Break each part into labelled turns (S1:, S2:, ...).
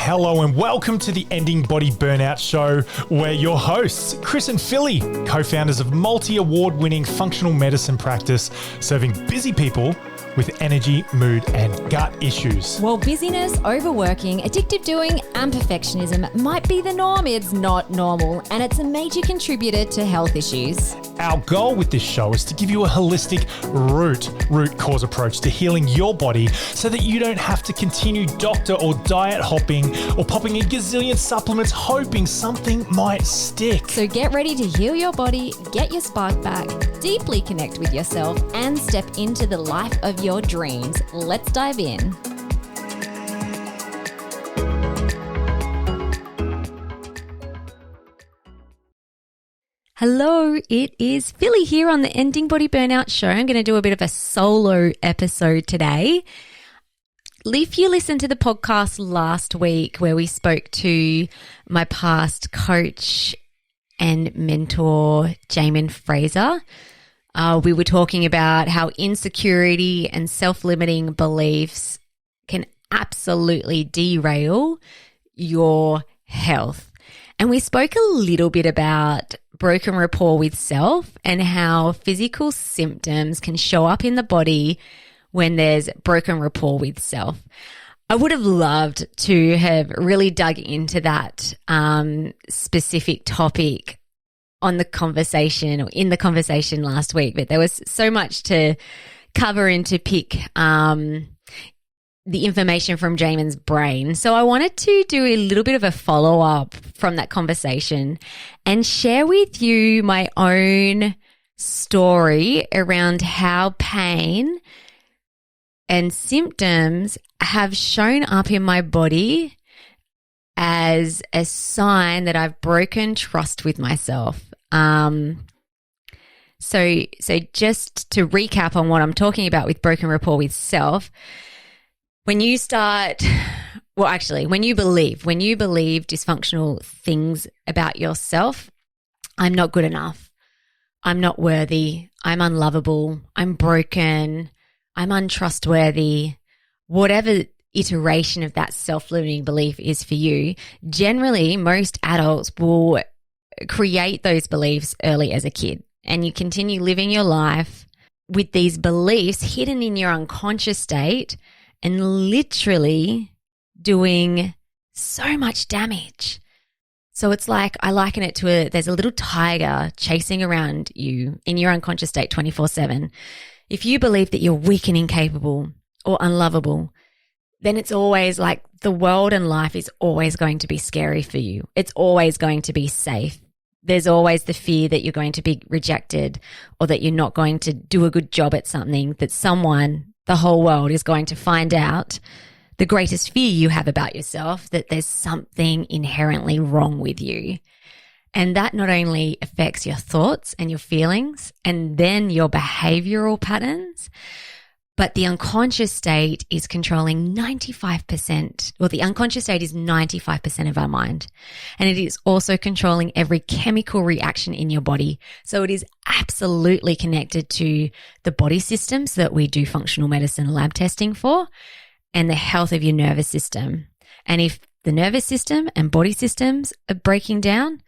S1: Hello and welcome to the Ending Body Burnout Show. We're your hosts, Chris and Philly, co-founders of multi-award-winning functional medicine practice, serving busy people with energy, mood, and gut issues.
S2: Well, busyness, overworking, addictive doing, and perfectionism might be the norm. It's not normal, and it's a major contributor to health issues.
S1: Our goal with this show is to give you a holistic root cause approach to healing your body so that you don't have to continue doctor or diet hopping or popping a gazillion supplements hoping something might stick.
S2: So get ready to heal your body, get your spark back, deeply connect with yourself, and step into the life of your dreams. Let's dive in.
S3: Hello, it is Philly here on the Ending Body Burnout Show. I'm going to do a bit of a solo episode today. If you listened to the podcast last week where we spoke to my past coach and mentor, Jaemin Frazer, we were talking about how insecurity and self-limiting beliefs can absolutely derail your health. And we spoke a little bit about broken rapport with self and how physical symptoms can show up in the body when there's broken rapport with self. I would have loved to have really dug into that specific topic on the conversation or in the conversation last week, but there was so much to cover and to pick the information from Jaemin's brain. So I wanted to do a little bit of a follow-up from that conversation and share with you my own story around how pain and symptoms have shown up in my body as a sign that I've broken trust with myself. So just to recap on what I'm talking about with broken rapport with self, when you believe dysfunctional things about yourself, I'm not good enough, I'm not worthy, I'm unlovable, I'm broken, I'm untrustworthy, whatever iteration of that self-limiting belief is for you, generally most adults will create those beliefs early as a kid, and you continue living your life with these beliefs hidden in your unconscious state and literally doing so much damage. So it's like, I liken it to there's a little tiger chasing around you in your unconscious state 24/7. If you believe that you're weak and incapable or unlovable, then it's always like the world and life is always going to be scary for you. It's always going to be safe. There's always the fear that you're going to be rejected or that you're not going to do a good job at something, that someone, the whole world, is going to find out the greatest fear you have about yourself, that there's something inherently wrong with you. And that not only affects your thoughts and your feelings and then your behavioral patterns, but the unconscious state is controlling 95%, well, the unconscious state is 95% of our mind. And it is also controlling every chemical reaction in your body. So it is absolutely connected to the body systems that we do functional medicine lab testing for and the health of your nervous system. And if the nervous system and body systems are breaking down,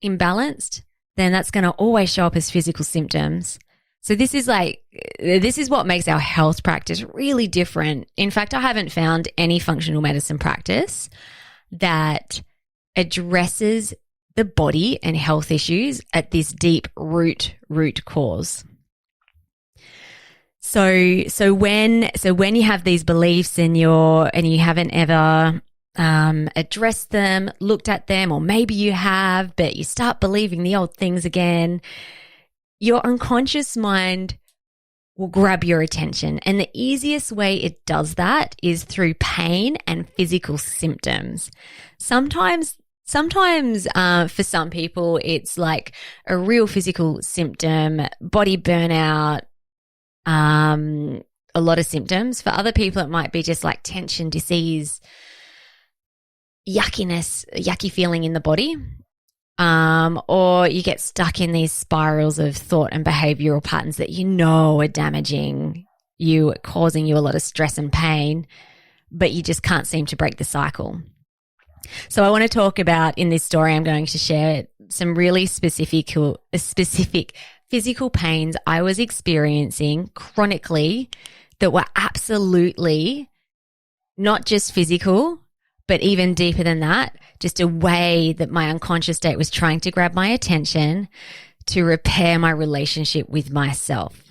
S3: imbalanced, then that's going to always show up as physical symptoms. So this is what makes our health practice really different. In fact, I haven't found any functional medicine practice that addresses the body and health issues at this deep root cause. So when you have these beliefs and you haven't ever addressed them, looked at them, or maybe you have, but you start believing the old things again, your unconscious mind will grab your attention. And the easiest way it does that is through pain and physical symptoms. Sometimes for some people, it's like a real physical symptom, body burnout, a lot of symptoms. For other people, it might be just like tension, disease, yuckiness, yucky feeling in the body. Or you get stuck in these spirals of thought and behavioral patterns that you know are damaging you, causing you a lot of stress and pain, but you just can't seem to break the cycle. So I want to talk about, in this story, I'm going to share some really specific physical pains I was experiencing chronically that were absolutely not just physical, but even deeper than that, just a way that my unconscious state was trying to grab my attention to repair my relationship with myself.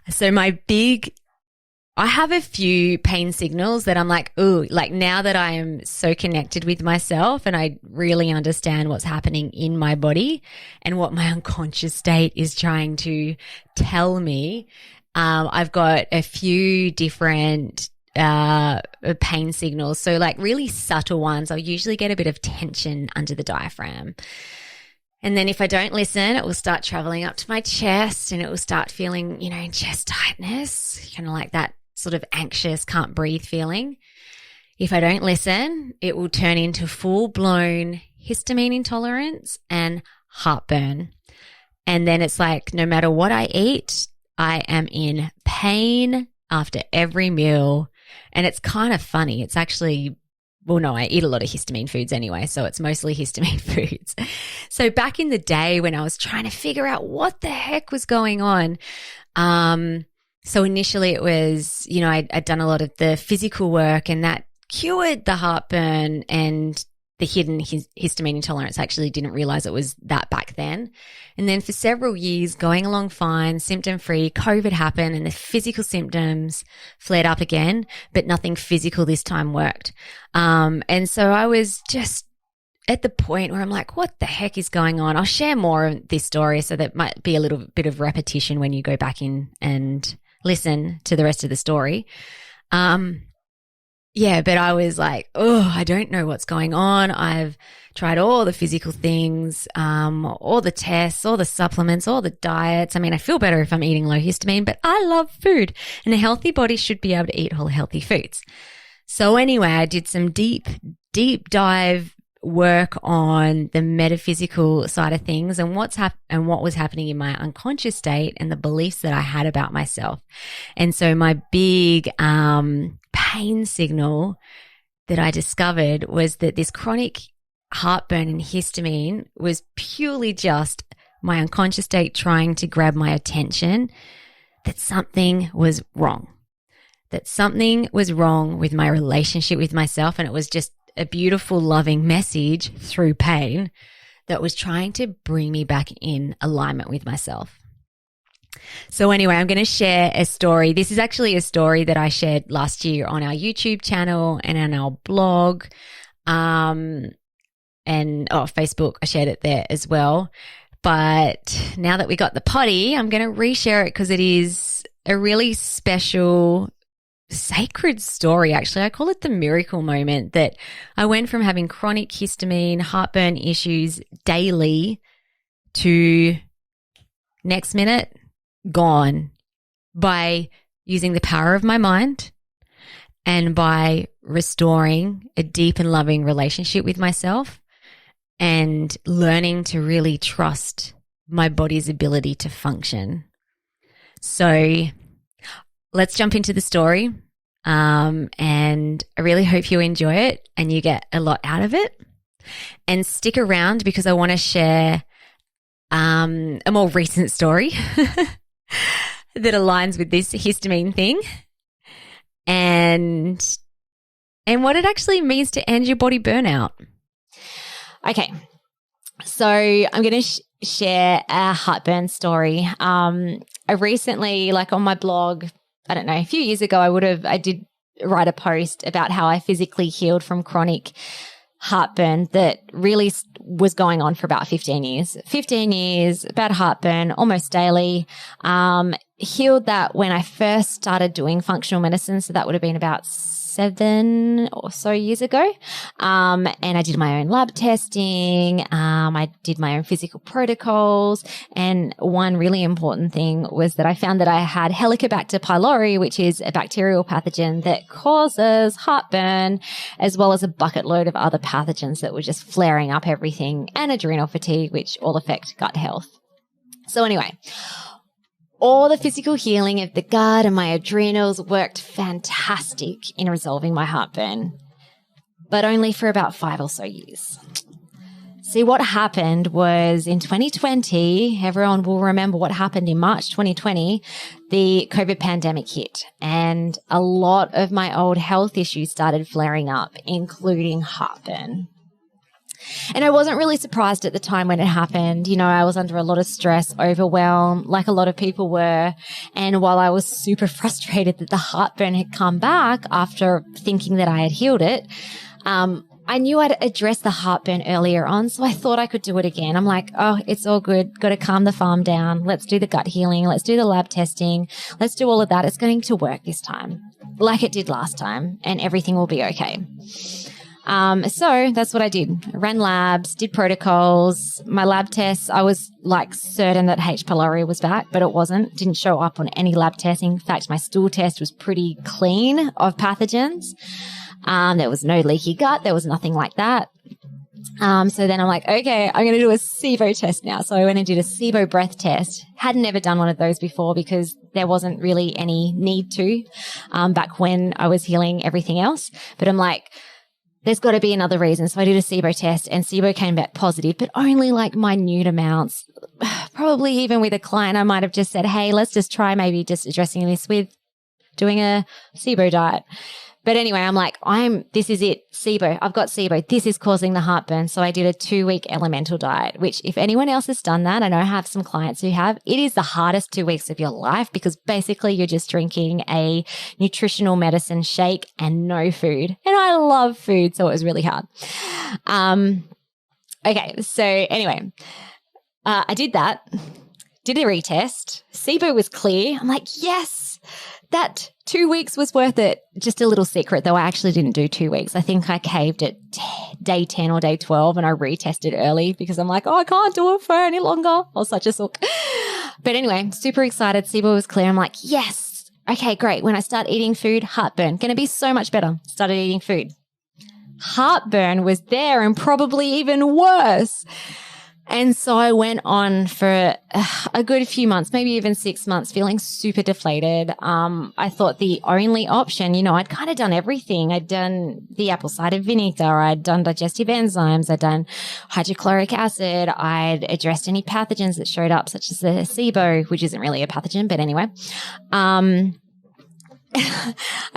S3: So I have a few pain signals that I'm like, ooh, like now that I am so connected with myself and I really understand what's happening in my body and what my unconscious state is trying to tell me, I've got a few different pain signals. So like really subtle ones. I'll usually get a bit of tension under the diaphragm. And then if I don't listen, it will start traveling up to my chest and it will start feeling, chest tightness, kind of like that sort of anxious, can't breathe feeling. If I don't listen, it will turn into full-blown histamine intolerance and heartburn. And then it's like no matter what I eat, I am in pain after every meal. And it's kind of funny. It's actually, well, no, I eat a lot of histamine foods anyway, so it's mostly histamine foods. So back in the day when I was trying to figure out what the heck was going on, so initially it was, I'd done a lot of the physical work and that cured the heartburn and the hidden histamine intolerance. I actually didn't realize it was that back then. And then for several years, going along fine, symptom-free, COVID happened and the physical symptoms flared up again, but nothing physical this time worked. And so I was just at the point where I'm like, what the heck is going on? I'll share more of this story so that might be a little bit of repetition when you go back in and listen to the rest of the story. Yeah, but I was like, oh, I don't know what's going on. I've tried all the physical things, all the tests, all the supplements, all the diets. I mean, I feel better if I'm eating low histamine, but I love food and a healthy body should be able to eat all healthy foods. So anyway, I did some deep dive work on the metaphysical side of things and what was happening in my unconscious state and the beliefs that I had about myself. And so my big pain signal that I discovered was that this chronic heartburn and histamine was purely just my unconscious state trying to grab my attention, that something was wrong. That something was wrong with my relationship with myself, and it was just a beautiful, loving message through pain that was trying to bring me back in alignment with myself. So anyway, I'm going to share a story. This is actually a story that I shared last year on our YouTube channel and on our blog, and Facebook. I shared it there as well. But now that we got the potty, I'm going to reshare it because it is a really special, sacred story, actually. I call it the miracle moment, that I went from having chronic histamine, heartburn issues daily to next minute, gone, by using the power of my mind and by restoring a deep and loving relationship with myself and learning to really trust my body's ability to function. So let's jump into the story, and I really hope you enjoy it and you get a lot out of it. And stick around because I want to share a more recent story that aligns with this histamine thing and what it actually means to end your body burnout. Okay, so I'm going to share a heartburn story. I recently, like on my blog, I don't know, a few years ago, I did write a post about how I physically healed from chronic heartburn that really was going on for about 15 years. 15 years, bad heartburn, almost daily. Healed that when I first started doing functional medicine. So that would have been about 7 or so years ago. And I did my own lab testing. I did my own physical protocols. And one really important thing was that I found that I had Helicobacter pylori, which is a bacterial pathogen that causes heartburn, as well as a bucket load of other pathogens that were just flaring up everything, and adrenal fatigue, which all affect gut health. So anyway, all the physical healing of the gut and my adrenals worked fantastic in resolving my heartburn.
S2: but only for about 5 or so years. See, what happened was in 2020, everyone will remember what happened in March 2020, the COVID pandemic hit, and a lot of my old health issues started flaring up, including heartburn. And I wasn't really surprised at the time when it happened. You know, I was under a lot of stress, overwhelm, like a lot of people were. And while I was super frustrated that the heartburn had come back after thinking that I had healed it, I knew I'd addressed the heartburn earlier on, so I thought I could do it again. I'm like, oh, it's all good. Got to calm the farm down. Let's do the gut healing. Let's do the lab testing. Let's do all of that. It's going to work this time, like it did last time, and everything will be okay. So that's what I did. I ran labs, did protocols. My lab tests, I was like certain that H. pylori was back, but it wasn't. Didn't show up on any lab testing. In fact, my stool test was pretty clean of pathogens. There was no leaky gut. There was nothing like that. So then I'm like, okay, I'm going to do a SIBO test now. So I went and did a SIBO breath test. Had never done one of those before because there wasn't really any need to, back when I was healing everything else. But I'm like, there's got to be another reason. So I did a SIBO test and SIBO came back positive, but only like minute amounts. Probably even with a client, I might have just said, hey, let's just try maybe just addressing this with doing a SIBO diet. But anyway, I'm like, this is it, SIBO. I've got SIBO. This is causing the heartburn. So I did a 2-week elemental diet, which if anyone else has done that, I know I have some clients who have, it is the hardest 2 weeks of your life because basically you're just drinking a nutritional medicine shake and no food. And I love food, so it was really hard. Okay, so anyway, I did that, did a retest. SIBO was clear. I'm like, yes, that 2 weeks was worth it. Just a little secret, though. I actually didn't do 2 weeks. I think I caved at day 10 or day 12 and I retested early because I'm like, oh, I can't do it for any longer. I was such a sook. But anyway, super excited. SIBO was clear. I'm like, yes. Okay, great. When I start eating food, heartburn. Going to be so much better. Started eating food. Heartburn was there and probably even worse. And so I went on for a good few months, maybe even 6 months, feeling super deflated. I thought the only option, you know, I'd kind of done everything. I'd done the apple cider vinegar. I'd done digestive enzymes. I'd done hydrochloric acid. I'd addressed any pathogens that showed up, such as the SIBO, which isn't really a pathogen, but anyway.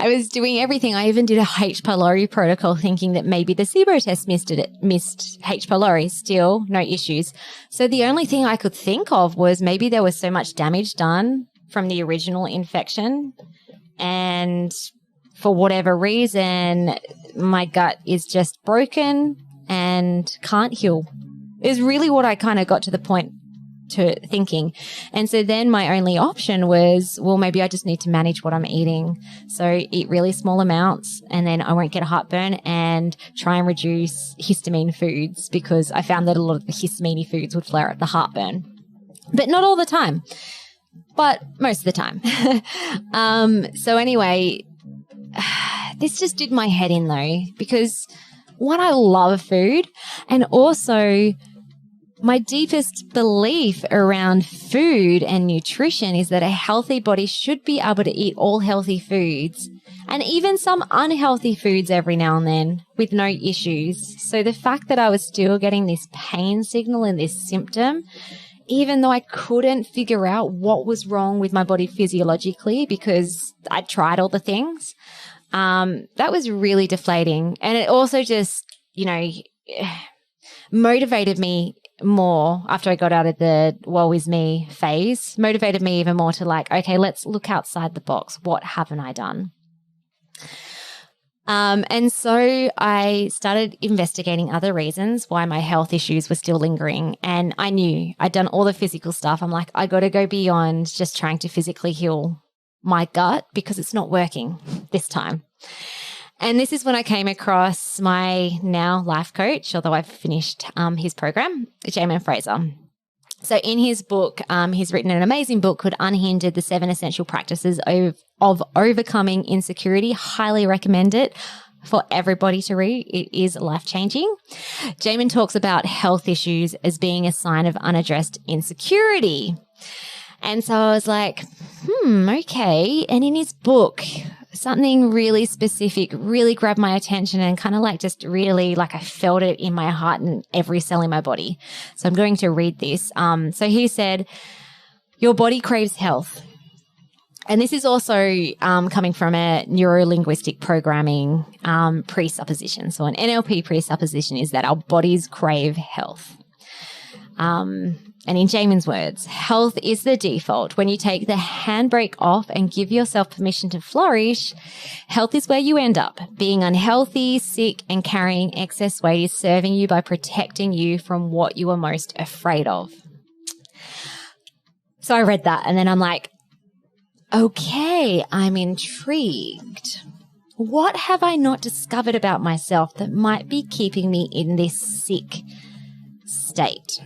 S2: I was doing everything. I even did a H. pylori protocol thinking that maybe the SIBO test missed H. pylori. Still no issues. So the only thing I could think of was maybe there was so much damage done from the original infection and for whatever reason, my gut is just broken and can't heal. Is really what I kind of got to the point to thinking. And so then my only option was, well, maybe I just need to manage what I'm eating. So eat really small amounts and then I won't get a heartburn and try and reduce histamine foods because I found that a lot of the histamine foods would flare up the heartburn. But not all the time, but most of the time. So anyway, this just did my head in though, because one, I love food, and also my deepest belief around food and nutrition is that a healthy body should be able to eat all healthy foods and even some unhealthy foods every now and then with no issues. So the fact that I was still getting this pain signal and this symptom, even though I couldn't figure out what was wrong with my body physiologically because I tried all the things, that was really deflating. And it also just, you know, motivated me more after I got out of the woe is me phase, motivated me even more to like, okay, let's look outside the box. What haven't I done? And so I started investigating other reasons why my health issues were still lingering. And I knew I'd done all the physical stuff. I'm like, I got to go beyond just trying to physically heal my gut because it's not working this time. And this is when I came across my now life coach, although I've finished his program, Jaemin Frazer. So in his book, he's written an amazing book called Unhindered, The 7 Essential Practices of Overcoming Insecurity. Highly recommend it for everybody to read. It is life-changing. Jaemin talks about health issues as being a sign of unaddressed insecurity. And so I was like, okay. And in his book, something really specific really grabbed my attention and kind of like just really like I felt it in my heart and every cell in my body. So I'm going to read this. So he said, your body craves health. And this is also coming from a neuro-linguistic programming presupposition. So an NLP presupposition is that our bodies crave health. And in Jaemin's words, health is the default. When you take the handbrake off and give yourself permission to flourish, health is where you end up. Being unhealthy, sick, and carrying excess weight is serving you by protecting you from what you are most afraid of. So I read that and then I'm like, okay, I'm intrigued. What have I not discovered about myself that might be keeping me in this sick state?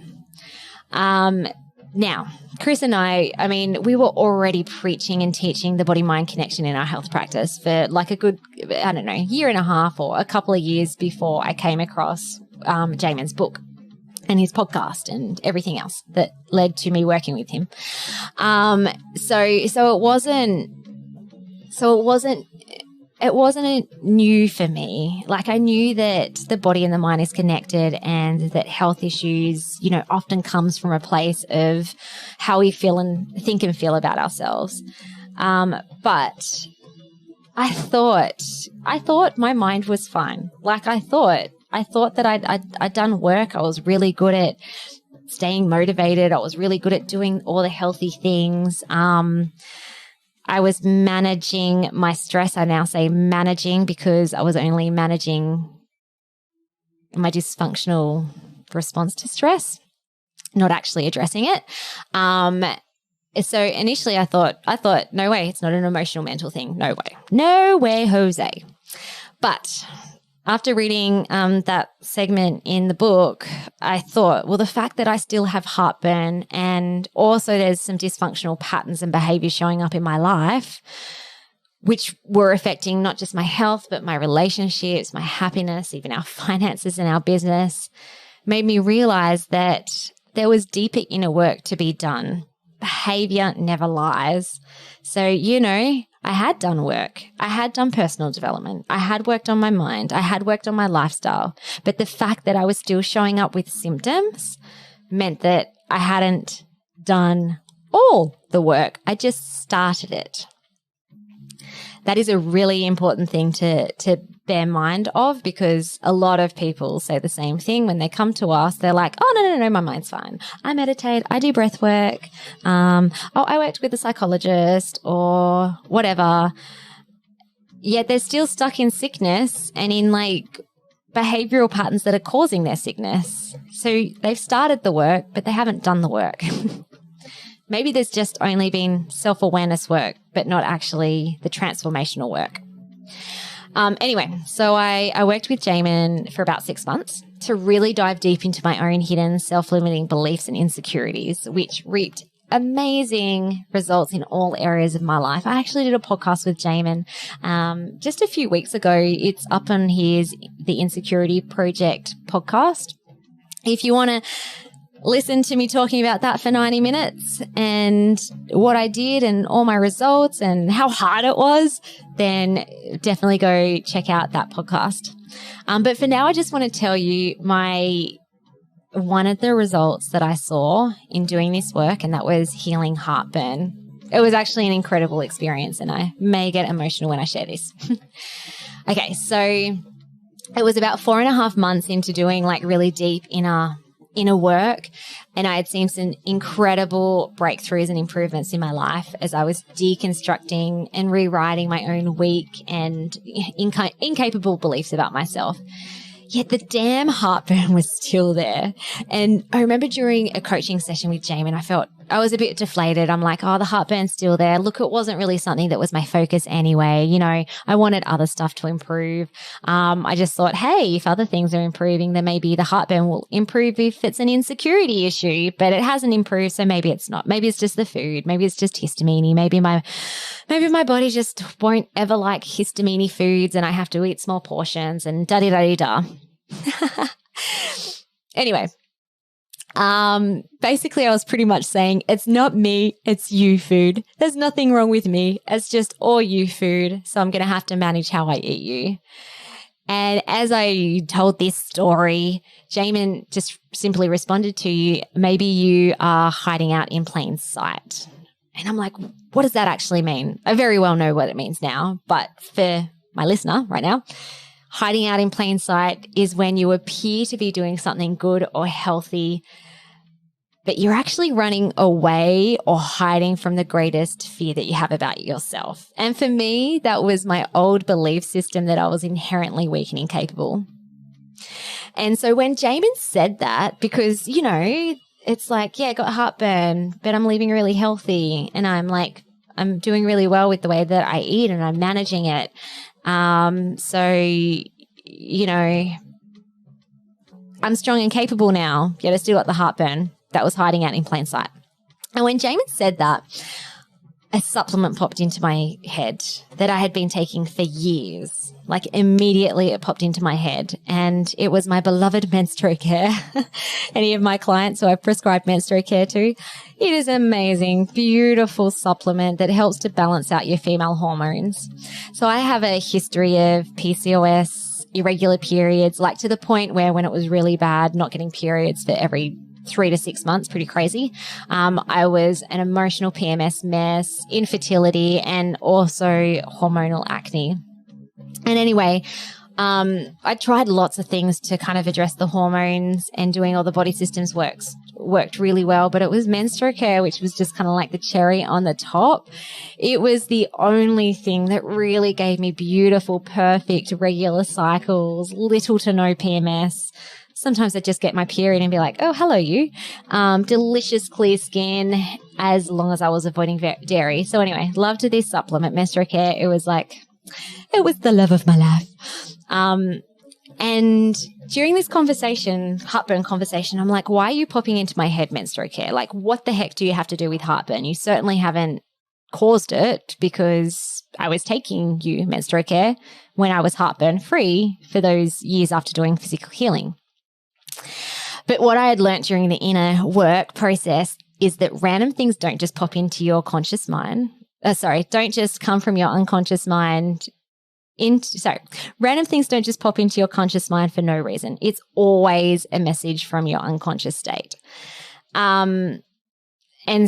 S2: Now, Chris and I mean, we were already preaching and teaching the body-mind connection in our health practice for like a good, I don't know, year and a half or a couple of years before I came across Jaemin's book and his podcast and everything else that led to me working with him. So it wasn't new for me. Like I knew that the body and the mind is connected and that health issues, you know, often comes from a place of how we feel and think and feel about ourselves. But I thought my mind was fine. Like I thought that I'd done work. I was really good at staying motivated. I was really good at doing all the healthy things. I was managing my stress. I now say managing because I was only managing my dysfunctional response to stress, not actually addressing it. So initially I thought, no way, it's not an emotional mental thing. No way, Jose. But after reading that segment in the book, I thought, well, the fact that I still have heartburn and also there's some dysfunctional patterns and behaviors showing up in my life, which were affecting not just my health, but my relationships, my happiness, even our finances and our business, made me realize that there was deeper inner work to be done. Behavior never lies. So, you know, I had done work. I had done personal development. I had worked on my mind. I had worked on my lifestyle. But the fact that I was still showing up with symptoms meant that I hadn't done all the work. I just started it. That is a really important thing to bear mind of because a lot of people say the same thing when they come to us. They're like, oh, no, my mind's fine. I meditate. I do breath work. I worked with a psychologist or whatever. Yet they're still stuck in sickness and in like behavioral patterns that are causing their sickness. So they've started the work, but they haven't done the work. Maybe there's just only been self-awareness work, but not actually the transformational work. Anyway, so I worked with Jaemin for about 6 months to really dive deep into my own hidden self-limiting beliefs and insecurities, which reaped amazing results in all areas of my life. I actually did a podcast with Jaemin just a few weeks ago. It's up on the Insecurity Project podcast. If you want to listen to me talking about that for 90 minutes and what I did and all my results and how hard it was, then definitely go check out that podcast. But for now, I just want to tell you one of the results that I saw in doing this work, and that was healing heartburn. It was actually an incredible experience, and I may get emotional when I share this. Okay, so it was about 4.5 months into doing like really deep inner work, and I had seen some incredible breakthroughs and improvements in my life as I was deconstructing and rewriting my own weak and incapable beliefs about myself. Yet the damn heartburn was still there. And I remember during a coaching session with Jaemin, I was a bit deflated. I'm like, oh, the heartburn's still there. Look, it wasn't really something that was my focus anyway. You know, I wanted other stuff to improve. I just thought, hey, if other things are improving, then maybe the heartburn will improve if it's an insecurity issue, but it hasn't improved. So maybe it's not. Maybe it's just the food. Maybe it's just histamine. Maybe my body just won't ever like histamine foods and I have to eat small portions and da-da-da-da-da. Anyway, Basically, I was pretty much saying, it's not me, it's you food. There's nothing wrong with me. It's just all you food. So I'm going to have to manage how I eat you. And as I told this story, Jaemin just simply responded to you, maybe you are hiding out in plain sight. And I'm like, what does that actually mean? I very well know what it means now, but for my listener right now, hiding out in plain sight is when you appear to be doing something good or healthy, but you're actually running away or hiding from the greatest fear that you have about yourself. And for me, that was my old belief system that I was inherently weak and incapable. And so when Jaemin said that, because, you know, it's like, yeah, I got heartburn, but I'm living really healthy. And I'm like, I'm doing really well with the way that I eat and I'm managing it. So, you know, I'm strong and capable now, yet I still got the heartburn that was hiding out in plain sight. And when Jaemin said that, a supplement popped into my head that I had been taking for years. Like immediately it popped into my head, and it was my beloved Menstro Care. Any of my clients who I've prescribed Menstro Care to, it is an amazing, beautiful supplement that helps to balance out your female hormones. So I have a history of PCOS, irregular periods, like to the point where when it was really bad, not getting periods for every 3 to 6 months, pretty crazy. I was an emotional PMS mess, infertility, and also hormonal acne. And anyway, I tried lots of things to kind of address the hormones, and doing all the body systems worked really well, but it was Menstro Care, which was just kind of like the cherry on the top. It was the only thing that really gave me beautiful, perfect, regular cycles, little to no PMS. Sometimes I'd just get my period and be like, oh, hello, you. Delicious, clear skin, as long as I was avoiding dairy. So anyway, loved this supplement, Menstro Care. It was the love of my life. And during this conversation, heartburn conversation, I'm like, why are you popping into my head, Menstro Care? Like, what the heck do you have to do with heartburn? You certainly haven't caused it, because I was taking you Menstro Care when I was heartburn free for those years after doing physical healing. But what I had learned during the inner work process is that random things don't just pop into your conscious mind. Don't just come from your unconscious mind. Random things don't just pop into your conscious mind for no reason. It's always a message from your unconscious state. And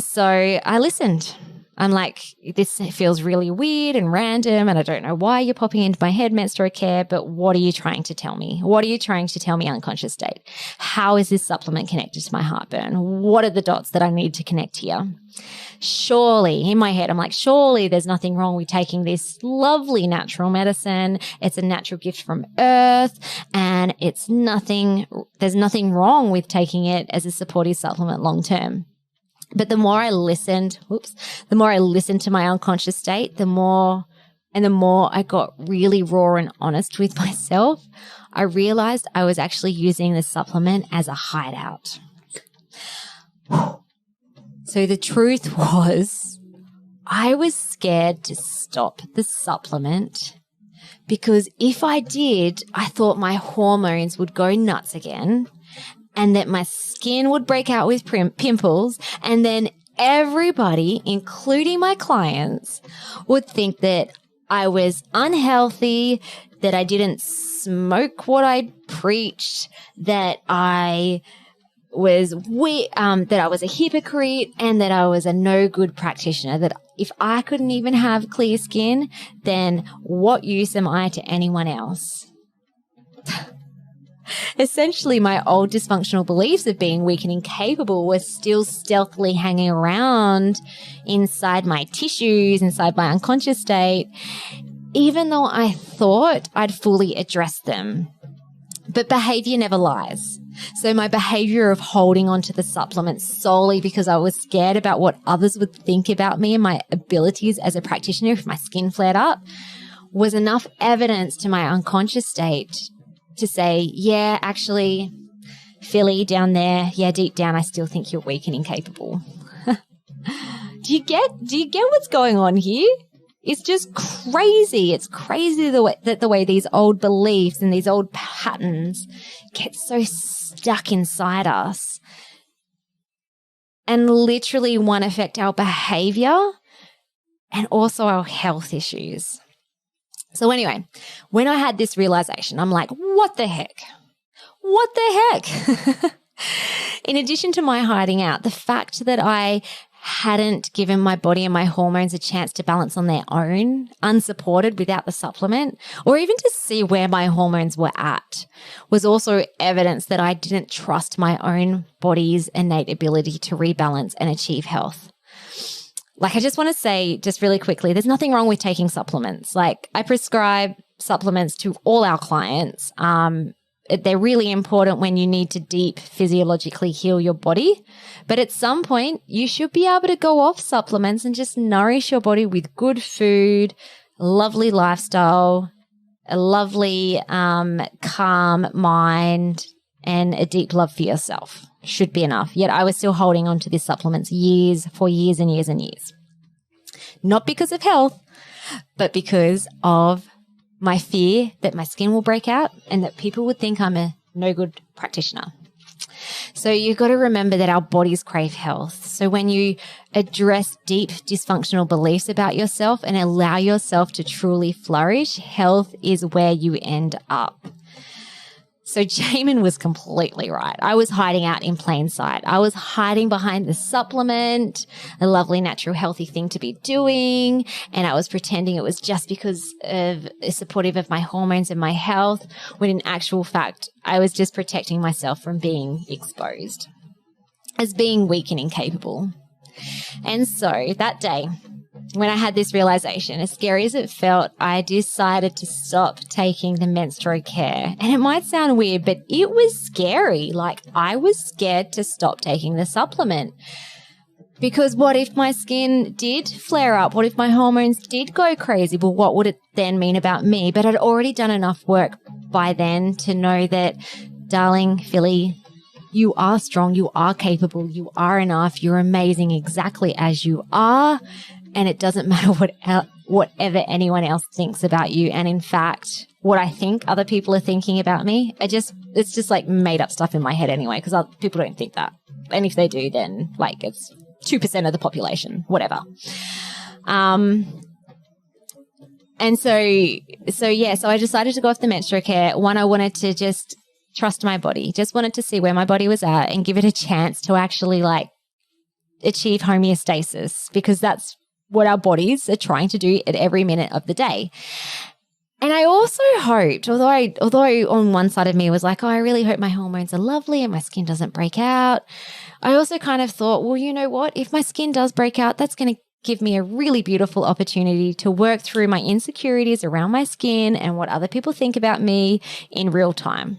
S2: so I listened. I'm like, this feels really weird and random, and I don't know why you're popping into my head, Menstro Care, but what are you trying to tell me? What are you trying to tell me, unconscious state? How is this supplement connected to my heartburn? What are the dots that I need to connect here? Surely, in my head, I'm like, surely there's nothing wrong with taking this lovely natural medicine. It's a natural gift from Earth, and there's nothing wrong with taking it as a supportive supplement long term. But the more I listened to my unconscious state, the more I got really raw and honest with myself, I realized I was actually using the supplement as a hideout. So the truth was, I was scared to stop the supplement, because if I did, I thought my hormones would go nuts again, and that my skin would break out with pimples, and then everybody, including my clients, would think that I was unhealthy, that I didn't smoke what I preached, that I was a hypocrite, and that I was a no good practitioner, that if I couldn't even have clear skin, then what use am I to anyone else? Essentially, my old dysfunctional beliefs of being weak and incapable were still stealthily hanging around inside my tissues, inside my unconscious state, even though I thought I'd fully addressed them. But behavior never lies. So my behavior of holding onto the supplement solely because I was scared about what others would think about me and my abilities as a practitioner if my skin flared up was enough evidence to my unconscious state to say, yeah, actually, Philly down there, yeah, deep down, I still think you're weak and incapable. Do you get what's going on here? It's just crazy. It's crazy the way these old beliefs and these old patterns get so stuck inside us. and literally one, affect our behavior and also our health issues. So anyway, when I had this realization, I'm like, what the heck? What the heck? In addition to my hiding out, the fact that I hadn't given my body and my hormones a chance to balance on their own, unsupported without the supplement, or even to see where my hormones were at, was also evidence that I didn't trust my own body's innate ability to rebalance and achieve health. Like, I just want to say just really quickly, there's nothing wrong with taking supplements. Like, I prescribe supplements to all our clients. They're really important when you need to deep physiologically heal your body. But at some point, you should be able to go off supplements and just nourish your body with good food, a lovely lifestyle, a lovely calm mind, and a deep love for yourself. Should be enough. Yet I was still holding on to these supplements for years and years and years. Not because of health, but because of my fear that my skin will break out and that people would think I'm a no good practitioner. So you've got to remember that our bodies crave health. So when you address deep dysfunctional beliefs about yourself and allow yourself to truly flourish, health is where you end up. So Jaemin was completely right. I was hiding out in plain sight. I was hiding behind the supplement, a lovely, natural, healthy thing to be doing. And I was pretending it was just because of supportive of my hormones and my health, when in actual fact, I was just protecting myself from being exposed as being weak and incapable. And so that day, when I had this realization, as scary as it felt, I decided to stop taking the menstrual care. And it might sound weird, but it was scary. Like, I was scared to stop taking the supplement. Because what if my skin did flare up? What if my hormones did go crazy? Well, what would it then mean about me? But I'd already done enough work by then to know that, darling Philly, you are strong, you are capable, you are enough, you're amazing exactly as you are. And it doesn't matter whatever anyone else thinks about you. And in fact, what I think other people are thinking about me, it's just like made up stuff in my head anyway, because people don't think that. And if they do, then like it's 2% of the population, whatever. And so I decided to go off the menstrual care. One, I wanted to just trust my body, just wanted to see where my body was at and give it a chance to actually like achieve homeostasis, because that's what our bodies are trying to do at every minute of the day. And I also hoped, although on one side of me was like, oh, I really hope my hormones are lovely and my skin doesn't break out. I also kind of thought, well, you know what? If my skin does break out, that's going to give me a really beautiful opportunity to work through my insecurities around my skin and what other people think about me in real time.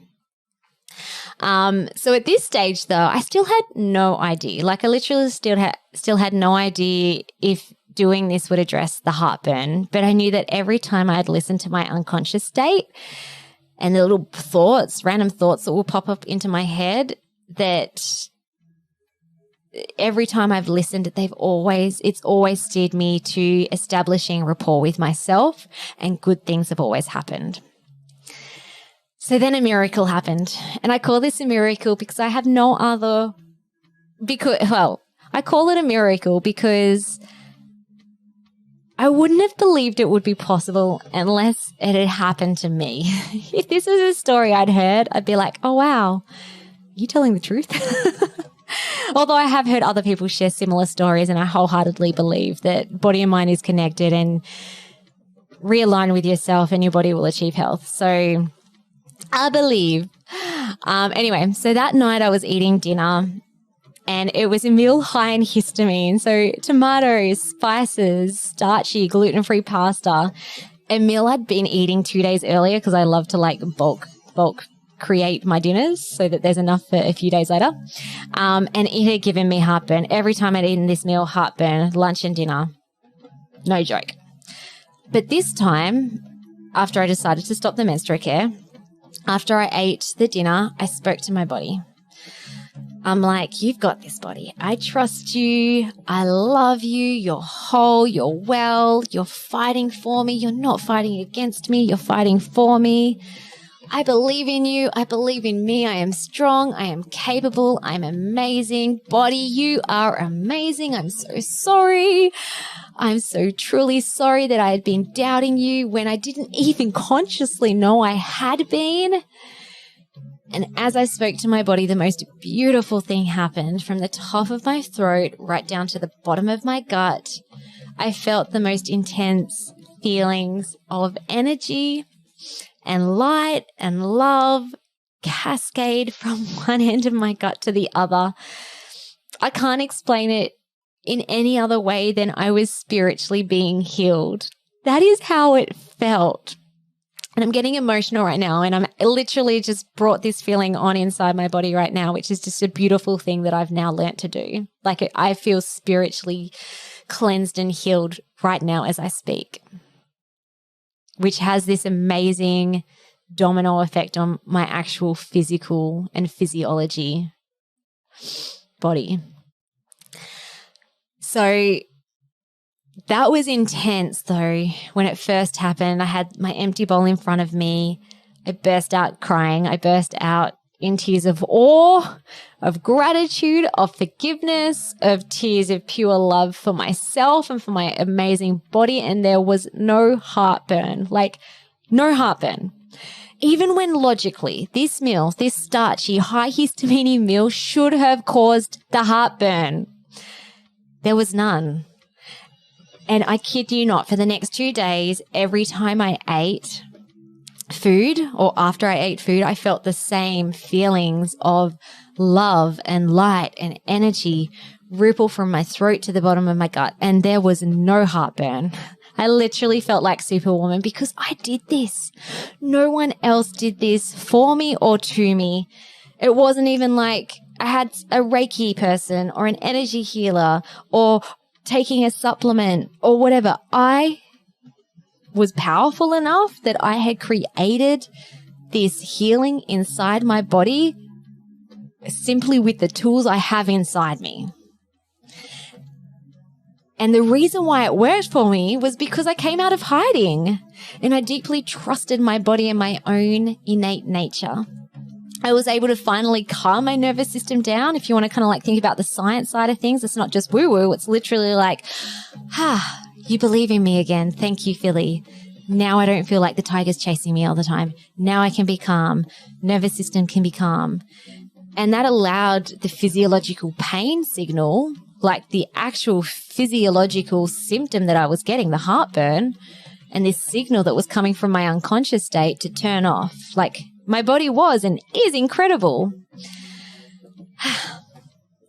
S2: So at this stage, though, I still had no idea. Like, I literally still had no idea if doing this would address the heartburn. But I knew that every time I'd listen to my unconscious state and the little thoughts, random thoughts that will pop up into my head, that every time I've listened, it's always steered me to establishing rapport with myself, and good things have always happened. So then a miracle happened, and I call this a miracle because I have no other, I call it a miracle because I wouldn't have believed it would be possible unless it had happened to me. If this was a story I'd heard, I'd be like, oh, wow, you telling the truth? Although I have heard other people share similar stories, and I wholeheartedly believe that body and mind is connected, and realign with yourself and your body will achieve health. So I believe. Anyway, so that night I was eating dinner, and it was a meal high in histamine. So tomatoes, spices, starchy, gluten-free pasta, a meal I'd been eating 2 days earlier because I love to like bulk create my dinners so that there's enough for a few days later. And it had given me heartburn. Every time I'd eaten this meal, heartburn, lunch and dinner. No joke. But this time, after I decided to stop the menstrual care, after I ate the dinner, I spoke to my body. I'm like, you've got this, body. I trust you. I love you. You're whole. You're well. You're fighting for me. You're not fighting against me. You're fighting for me. I believe in you. I believe in me. I am strong. I am capable. I'm amazing. Body, you are amazing. I'm so sorry. I'm so truly sorry that I had been doubting you when I didn't even consciously know I had been. And as I spoke to my body, the most beautiful thing happened. From the top of my throat right down to the bottom of my gut, I felt the most intense feelings of energy and light and love cascade from one end of my gut to the other. I can't explain it in any other way than I was spiritually being healed. That is how it felt. And I'm getting emotional right now, and I'm literally just brought this feeling on inside my body right now, which is just a beautiful thing that I've now learnt to do. Like, I feel spiritually cleansed and healed right now as I speak, which has this amazing domino effect on my actual physical and physiology body. So that was intense, though. When it first happened, I had my empty bowl in front of me. I burst out crying. I burst out in tears of awe, of gratitude, of forgiveness, of tears of pure love for myself and for my amazing body. And there was no heartburn, like no heartburn. Even when logically this meal, this starchy, high histamine meal should have caused the heartburn, there was none. And I kid you not, for the next 2 days, every time I ate food or after I ate food, I felt the same feelings of love and light and energy ripple from my throat to the bottom of my gut. And there was no heartburn. I literally felt like Superwoman because I did this. No one else did this for me or to me. It wasn't even like I had a Reiki person or an energy healer or taking a supplement or whatever. I was powerful enough that I had created this healing inside my body simply with the tools I have inside me. And the reason why it worked for me was because I came out of hiding and I deeply trusted my body and my own innate nature. I was able to finally calm my nervous system down. If you want to kind of like think about the science side of things, it's not just woo-woo. It's literally like, you believe in me again. Thank you, Philly. Now I don't feel like the tiger's chasing me all the time. Now I can be calm. Nervous system can be calm. And that allowed the physiological pain signal, like the actual physiological symptom that I was getting, the heartburn, and this signal that was coming from my unconscious state to turn off. Like, my body was and is incredible.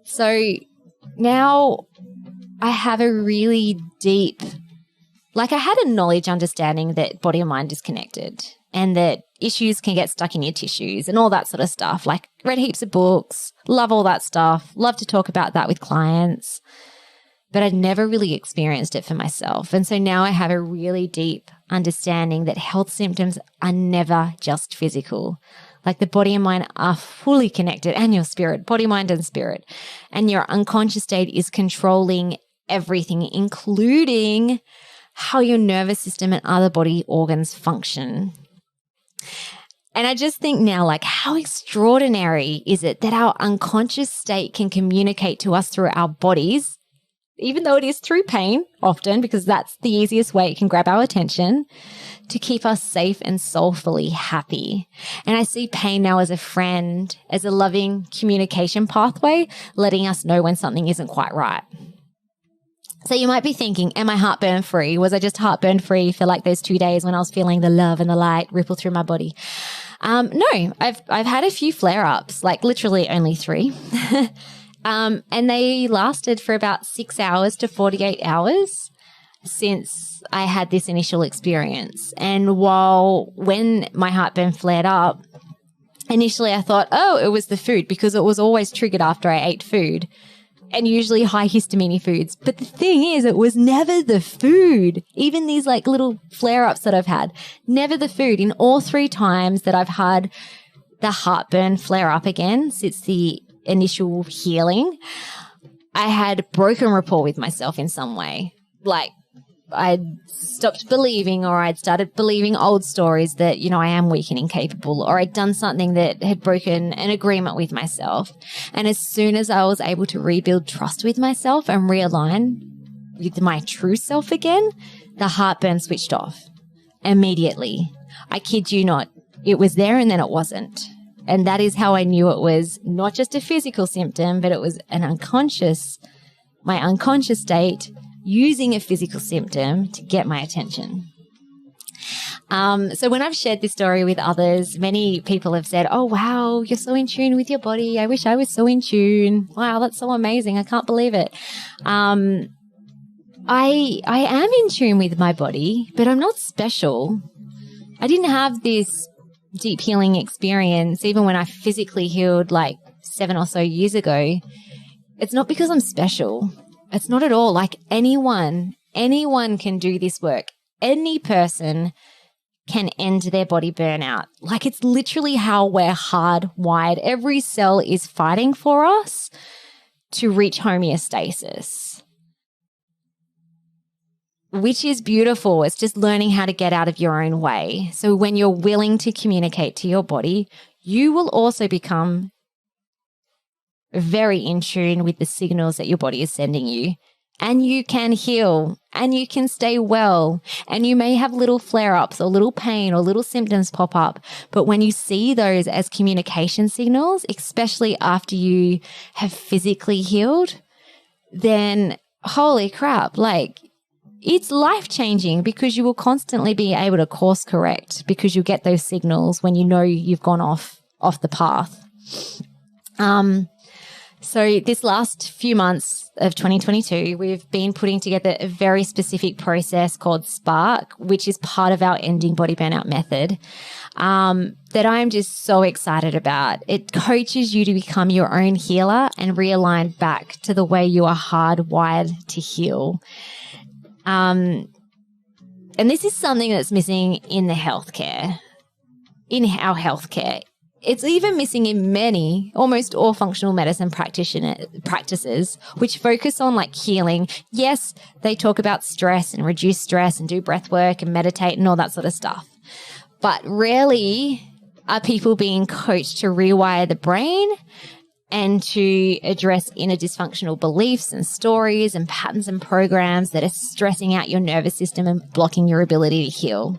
S2: So now I have a really deep, like I had a knowledge understanding that body and mind is connected and that issues can get stuck in your tissues and all that sort of stuff. Like, read heaps of books, love all that stuff, love to talk about that with clients. But I'd never really experienced it for myself. And so now I have a really deep understanding that health symptoms are never just physical. Like, the body and mind are fully connected, and your spirit, body, mind, and spirit. And your unconscious state is controlling everything, including how your nervous system and other body organs function. And I just think now, like, how extraordinary is it that our unconscious state can communicate to us through our bodies, even though it is through pain often, because that's the easiest way it can grab our attention, to keep us safe and soulfully happy. And I see pain now as a friend, as a loving communication pathway, letting us know when something isn't quite right. So you might be thinking, am I heartburn free? Was I just heartburn free for like those 2 days when I was feeling the love and the light ripple through my body? No, I've had a few flare-ups, like literally only 3. And they lasted for about 6 hours to 48 hours since I had this initial experience. And when my heartburn flared up, initially I thought, it was the food, because it was always triggered after I ate food, and usually high histamine foods. But the thing is, it was never the food. Even these like little flare-ups that I've had, never the food. In all 3 times that I've had the heartburn flare up again since the initial healing, I had broken rapport with myself in some way. Like, I'd stopped believing, or I'd started believing old stories that, you know, I am weak and incapable, or I'd done something that had broken an agreement with myself. And as soon as I was able to rebuild trust with myself and realign with my true self again, the heartburn switched off immediately. I kid you not. It was there and then it wasn't. And that is how I knew it was not just a physical symptom, but it was my unconscious state using a physical symptom to get my attention. So when I've shared this story with others, many people have said, oh, wow, you're so in tune with your body. I wish I was so in tune. Wow, that's so amazing. I can't believe it. I am in tune with my body, but I'm not special. I didn't have this deep healing experience even when I physically healed like 7 or so years ago. It's not because I'm special. It's not at all. Like anyone can do this work. Any person can end their body burnout. Like it's literally how we're hardwired. Every cell is fighting for us to reach homeostasis, which is beautiful. It's just learning how to get out of your own way. So when you're willing to communicate to your body, you will also become very in tune with the signals that your body is sending you. And you can heal and you can stay well. And you may have little flare-ups or little pain or little symptoms pop up. But when you see those as communication signals, especially after you have physically healed, then holy crap, like it's life-changing, because you will constantly be able to course correct because you get those signals when you know you've gone off the path. So this last few months of 2022, we've been putting together a very specific process called Spark, which is part of our Ending Body Burnout method, that I'm just so excited about. It coaches you to become your own healer and realign back to the way you are hardwired to heal. And this is something that's missing in our healthcare. It's even missing in many, almost all functional medicine practices, which focus on like healing. Yes, they talk about stress and reduce stress and do breath work and meditate and all that sort of stuff. But rarely are people being coached to rewire the brain and to address inner dysfunctional beliefs and stories and patterns and programs that are stressing out your nervous system and blocking your ability to heal.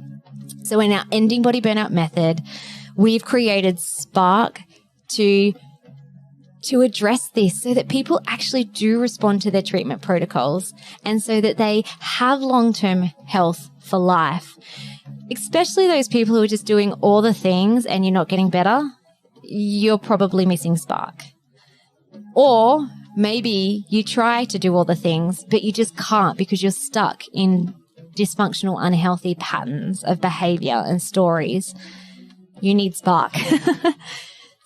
S2: So in our Ending Body Burnout method, we've created Spark to address this so that people actually do respond to their treatment protocols and so that they have long-term health for life, especially those people who are just doing all the things and you're not getting better. You're probably missing Spark. Or maybe you try to do all the things, but you just can't because you're stuck in dysfunctional, unhealthy patterns of behavior and stories. You need Spark.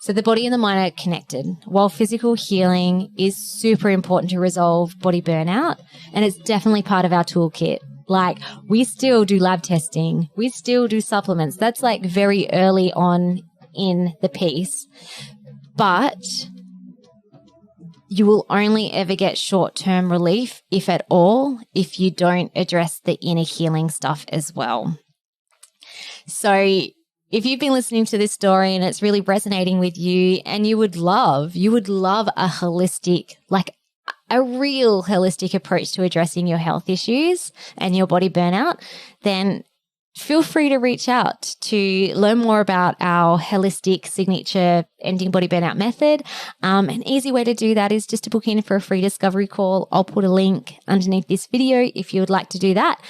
S2: So the body and the mind are connected. While physical healing is super important to resolve body burnout, and it's definitely part of our toolkit. Like we still do lab testing. We still do supplements. That's like very early on in the piece. But you will only ever get short-term relief, if at all, if you don't address the inner healing stuff as well. So if you've been listening to this story and it's really resonating with you and you would love a holistic, like a real holistic approach to addressing your health issues and your body burnout, then feel free to reach out to learn more about our holistic signature Ending Body Burnout method. An easy way to do that is just to book in for a free discovery call. I'll put a link underneath this video if you would like to do that.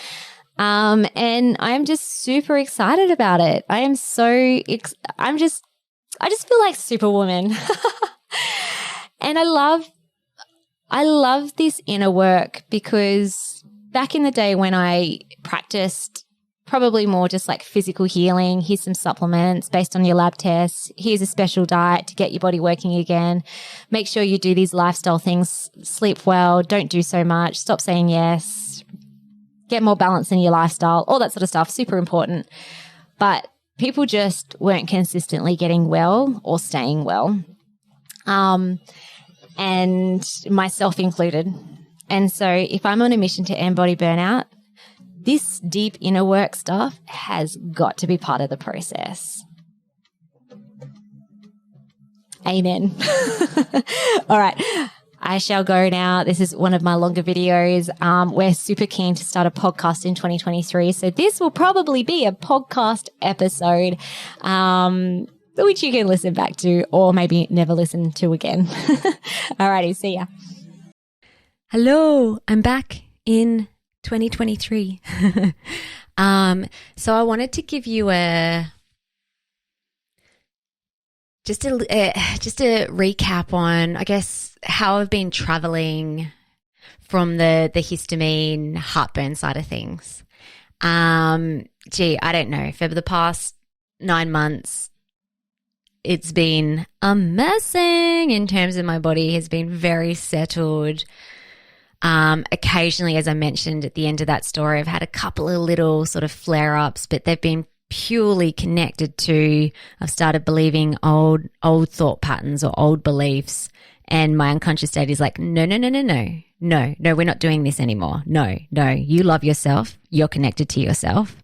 S2: And I'm just super excited about it. I just feel like Superwoman. And I love this inner work because back in the day when I practiced probably more just like physical healing, here's some supplements based on your lab tests, here's a special diet to get your body working again, make sure you do these lifestyle things, sleep well, don't do so much, stop saying yes, get more balance in your lifestyle, all that sort of stuff, super important. But people just weren't consistently getting well or staying well, and myself included. And so if I'm on a mission to end body burnout, this deep inner work stuff has got to be part of the process. Amen. All right. I shall go now. This is one of my longer videos. We're super keen to start a podcast in 2023. So this will probably be a podcast episode, which you can listen back to or maybe never listen to again. All righty. See ya.
S3: Hello, I'm back in 2023. So I wanted to give you just a recap on, I guess, how I've been traveling from the histamine heartburn side of things. I don't know. For the past 9 months, it's been amazing in terms of my body has been very settled. Occasionally, as I mentioned at the end of that story, I've had a couple of little sort of flare-ups, but they've been purely connected to I've started believing old thought patterns or old beliefs, and my unconscious state is like, no, we're not doing this anymore. No, you love yourself. You're connected to yourself.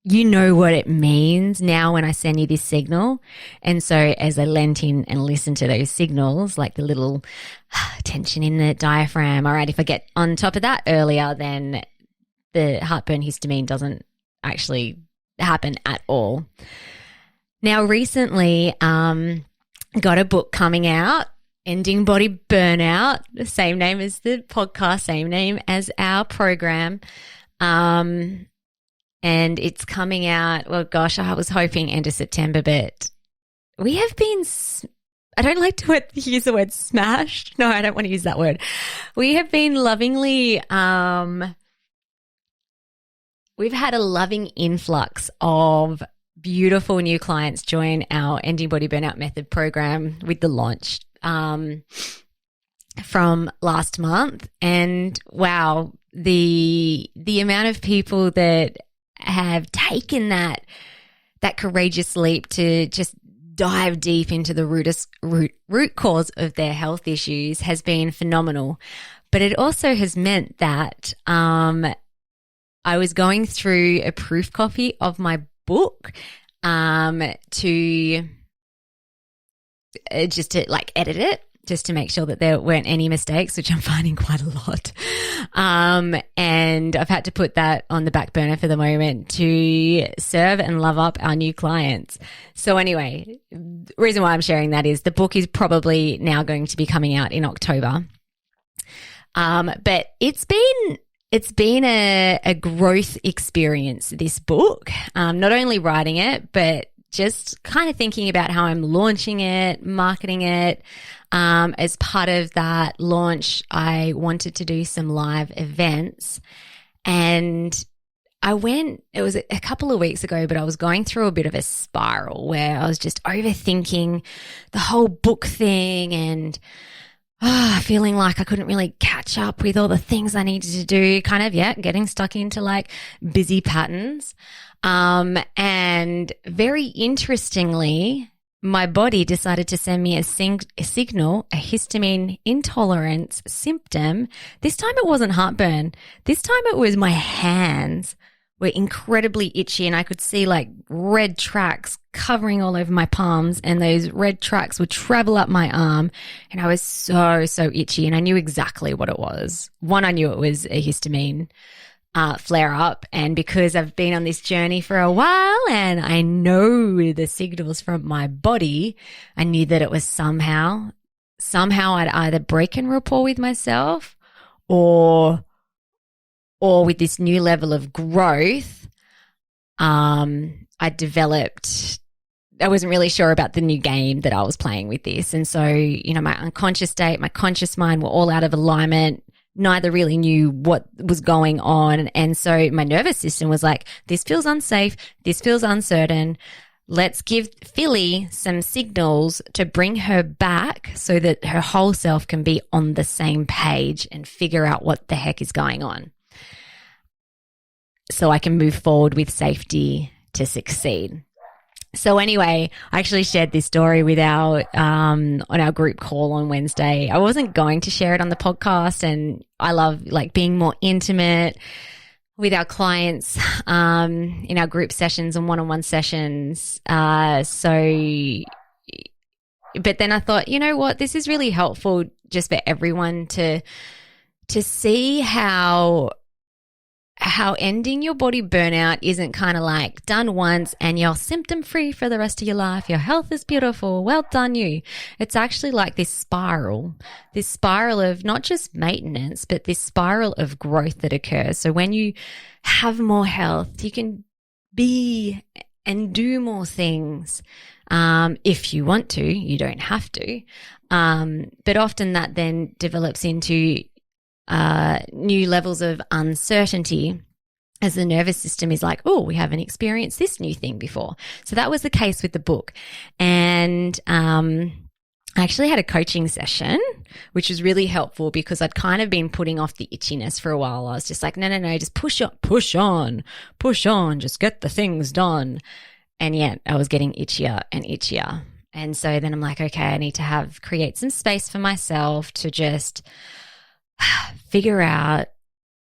S3: You know what it means now when I send you this signal. And so as I leant in and listened to those signals, like the little tension in the diaphragm, all right, if I get on top of that earlier, then the heartburn histamine doesn't actually happen at all. Now, recently, got a book coming out, Ending Body Burnout, the same name as the podcast, same name as our program. And it's coming out, well, gosh, I was hoping end of September, but we have been, I don't like to use the word smashed. No, I don't want to use that word. We have been lovingly, we've had a loving influx of beautiful new clients join our Ending Body Burnout Method program with the launch from last month. And wow, the amount of people that have taken that courageous leap to just dive deep into the root cause of their health issues has been phenomenal. But it also has meant that I was going through a proof copy of my book to just to like edit it, just to make sure that there weren't any mistakes, which I'm finding quite a lot. And I've had to put that on the back burner for the moment to serve and love up our new clients. So anyway, the reason why I'm sharing that is the book is probably now going to be coming out in October. But it's been a growth experience, this book, not only writing it, but just kind of thinking about how I'm launching it, marketing it. As part of that launch, I wanted to do some live events, and it was a couple of weeks ago, but I was going through a bit of a spiral where I was just overthinking the whole book thing and feeling like I couldn't really catch up with all the things I needed to do, kind of, getting stuck into like busy patterns. And very interestingly, my body decided to send me a signal, a histamine intolerance symptom. This time it wasn't heartburn. This time it was my hands were incredibly itchy, and I could see like red tracks covering all over my palms, and those red tracks would travel up my arm, and I was so itchy, and I knew exactly what it was. One, I knew it was a histamine flare up, and because I've been on this journey for a while and I know the signals from my body, I knew that it was somehow I'd either broken rapport with myself or with this new level of growth, I developed, I wasn't really sure about the new game that I was playing with this. And so, my unconscious state, my conscious mind were all out of alignment. Neither really knew what was going on. And so my nervous system was like, this feels unsafe. This feels uncertain. Let's give Philly some signals to bring her back so that her whole self can be on the same page and figure out what the heck is going on, so I can move forward with safety to succeed. So anyway, I actually shared this story with on our group call on Wednesday. I wasn't going to share it on the podcast, and I love like being more intimate. with our clients in our group sessions and one-on-one sessions. But then I thought, you know what, this is really helpful just for everyone to see how ending your body burnout isn't kind of like done once and you're symptom free for the rest of your life. Your health is beautiful. Well done, you. It's actually like this spiral of not just maintenance, but this spiral of growth that occurs. So when you have more health, you can be and do more things. If you want to, you don't have to. But often that then develops into new levels of uncertainty as the nervous system is like, oh, we haven't experienced this new thing before. So that was the case with the book. And I actually had a coaching session, which was really helpful because I'd kind of been putting off the itchiness for a while. I was just like, no, just push on, just get the things done. And yet I was getting itchier and itchier. And so then I'm like, okay, I need to create some space for myself to just figure out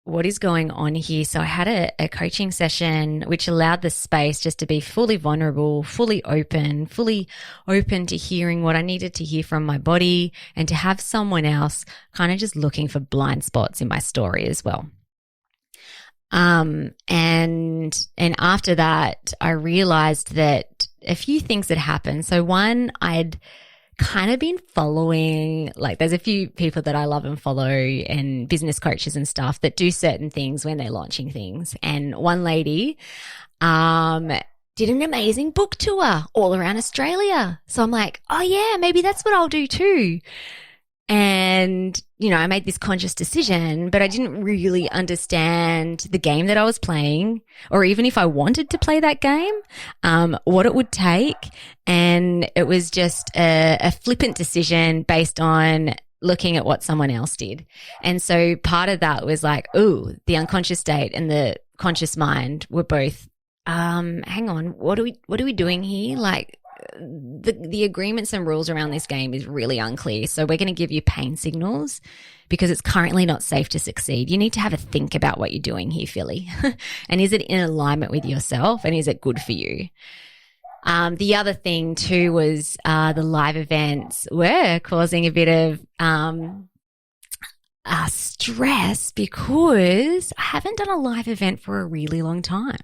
S3: what is going on here. So I had a coaching session which allowed the space just to be fully vulnerable, fully open to hearing what I needed to hear from my body, and to have someone else kind of just looking for blind spots in my story as well. And after that, I realized that a few things had happened. So one, I'd kind of been following, like there's a few people that I love and follow and business coaches and stuff that do certain things when they're launching things. And one lady did an amazing book tour all around Australia. So I'm like, oh yeah, maybe that's what I'll do too. And, you know, I made this conscious decision, but I didn't really understand the game that I was playing, or even if I wanted to play that game, what it would take. And it was just a flippant decision based on looking at what someone else did. And so part of that was like, ooh, the unconscious state and the conscious mind were both, hang on, what are we doing here? Like, the agreements and rules around this game is really unclear. So we're going to give you pain signals because it's currently not safe to succeed. You need to have a think about what you're doing here, Philly. And is it in alignment with yourself, and is it good for you? The other thing too was the live events were causing a bit of stress because I haven't done a live event for a really long time.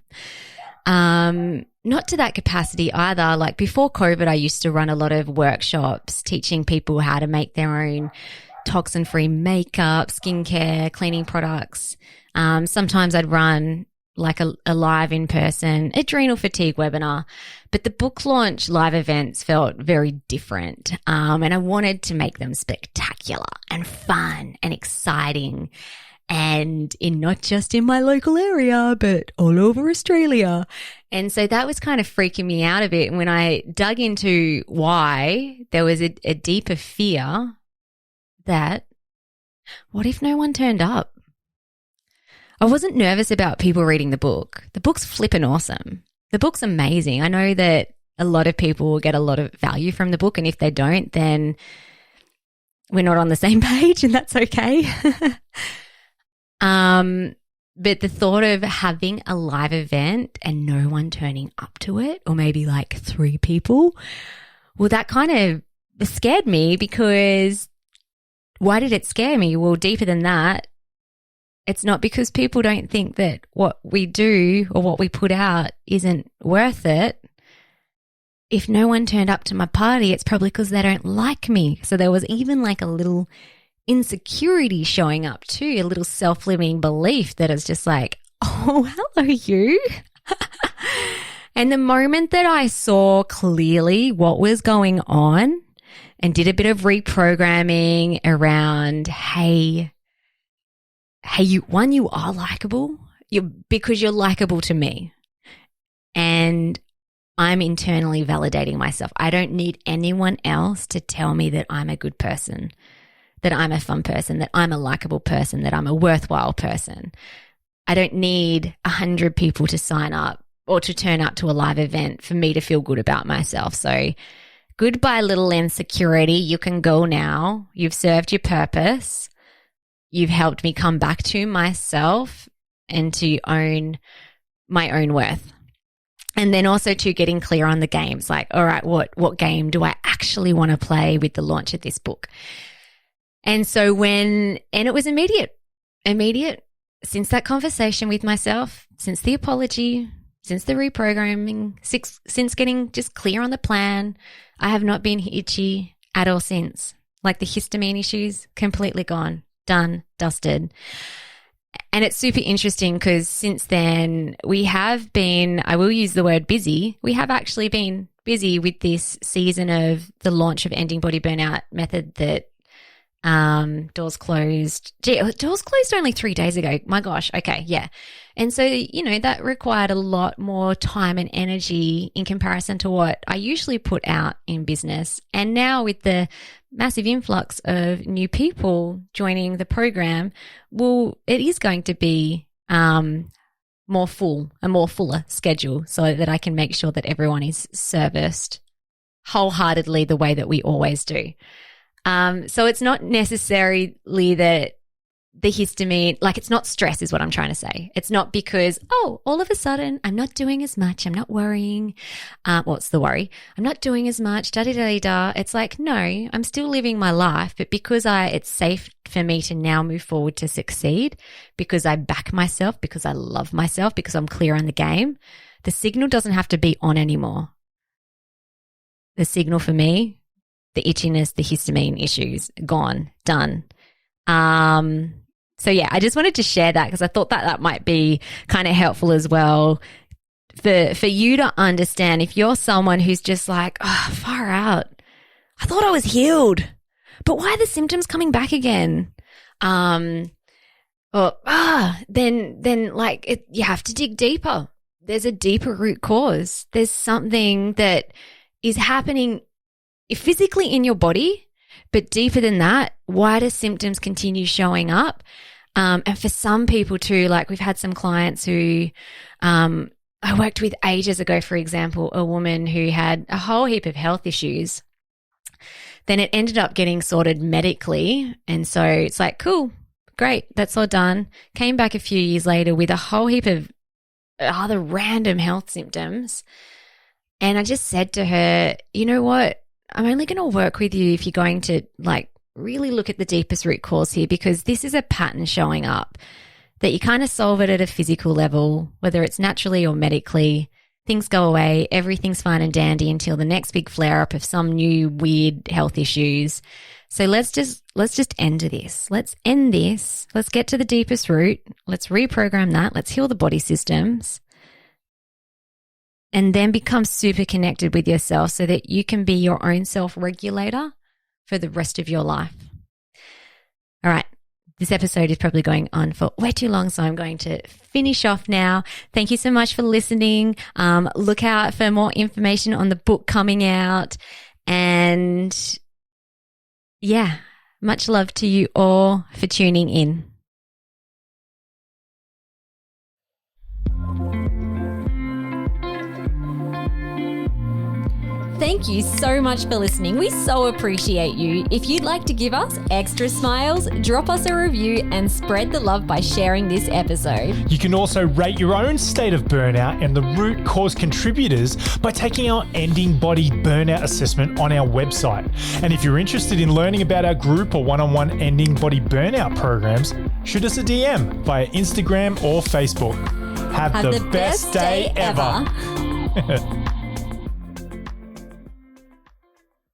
S3: Not to that capacity either. Like before COVID, I used to run a lot of workshops teaching people how to make their own toxin-free makeup, skincare, cleaning products. Sometimes I'd run like a live in-person adrenal fatigue webinar, but the book launch live events felt very different. And I wanted to make them spectacular and fun and exciting, and not just in my local area, but all over Australia. And so that was kind of freaking me out a bit. And when I dug into why, there was a deeper fear that, what if no one turned up? I wasn't nervous about people reading the book. The book's flippin' awesome. The book's amazing. I know that a lot of people will get a lot of value from the book, and if they don't, then we're not on the same page, and that's okay. But the thought of having a live event and no one turning up to it, or maybe like 3 people, well, that kind of scared me. Because why did it scare me? Well, deeper than that, it's not because people don't think that what we do or what we put out isn't worth it. If no one turned up to my party, it's probably because they don't like me. So there was even like a little insecurity showing up too, a little self-limiting belief that is just like, oh, hello you. And the moment that I saw clearly what was going on and did a bit of reprogramming around, hey, you are likable, because you're likable to me. And I'm internally validating myself. I don't need anyone else to tell me that I'm a good person, that I'm a fun person, that I'm a likable person, that I'm a worthwhile person. I don't need 100 people to sign up or to turn up to a live event for me to feel good about myself. So goodbye, little insecurity. You can go now. You've served your purpose. You've helped me come back to myself. and to own my own worth. And then also to getting clear on the games, like, all right, what game do I actually want to play with the launch of this book? And so and it was immediate, since that conversation with myself, since the apology, since the reprogramming, since getting just clear on the plan, I have not been itchy at all since. Like the histamine issues, completely gone, done, dusted. And it's super interesting because since then we have been, I will use the word busy, we have actually been busy with this season of the launch of Ending Body Burnout Method that doors closed. Doors closed only 3 days ago. My gosh. Okay. Yeah. And so, that required a lot more time and energy in comparison to what I usually put out in business. And now with the massive influx of new people joining the program, it is going to be a more fuller schedule so that I can make sure that everyone is serviced wholeheartedly the way that we always do. So it's not necessarily that the histamine, like it's not stress is what I'm trying to say. It's not because, all of a sudden I'm not doing as much. I'm not worrying. What's the worry? I'm not doing as much, da-da-da-da. It's like, no, I'm still living my life, but because it's safe for me to now move forward to succeed, because I back myself, because I love myself, because I'm clear on the game, the signal doesn't have to be on anymore. The signal for me, the itchiness, the histamine issues, gone, done. So yeah, I just wanted to share that because I thought that might be kind of helpful as well for you to understand if you're someone who's just like, far out. I thought I was healed, but why are the symptoms coming back again? Then you have to dig deeper. There's a deeper root cause. There's something that is happening physically in your body, but deeper than that, why do symptoms continue showing up? And for some people too, like we've had some clients who I worked with ages ago, for example, a woman who had a whole heap of health issues. Then it ended up getting sorted medically. And so it's like, cool, great, that's all done. Came back a few years later with a whole heap of other random health symptoms. And I just said to her, you know what? I'm only going to work with you if you're going to really look at the deepest root cause here, because this is a pattern showing up that you kind of solve it at a physical level, whether it's naturally or medically. Things go away, everything's fine and dandy until the next big flare up of some new weird health issues. So let's just end this. Let's end this. Let's get to the deepest root. Let's reprogram that. Let's heal the body systems. And then become super connected with yourself so that you can be your own self-regulator for the rest of your life. All right. This episode is probably going on for way too long, so I'm going to finish off now. Thank you so much for listening. Look out for more information on the book coming out. And yeah, much love to you all for tuning in. Thank you so much for listening. We so appreciate you. If you'd like to give us extra smiles, drop us a review and spread the love by sharing this episode.
S1: You can also rate your own state of burnout and the root cause contributors by taking our Ending Body Burnout assessment on our website. And if you're interested in learning about our group or one-on-one Ending Body Burnout programs, shoot us a DM via Instagram or Facebook. Have the best day ever.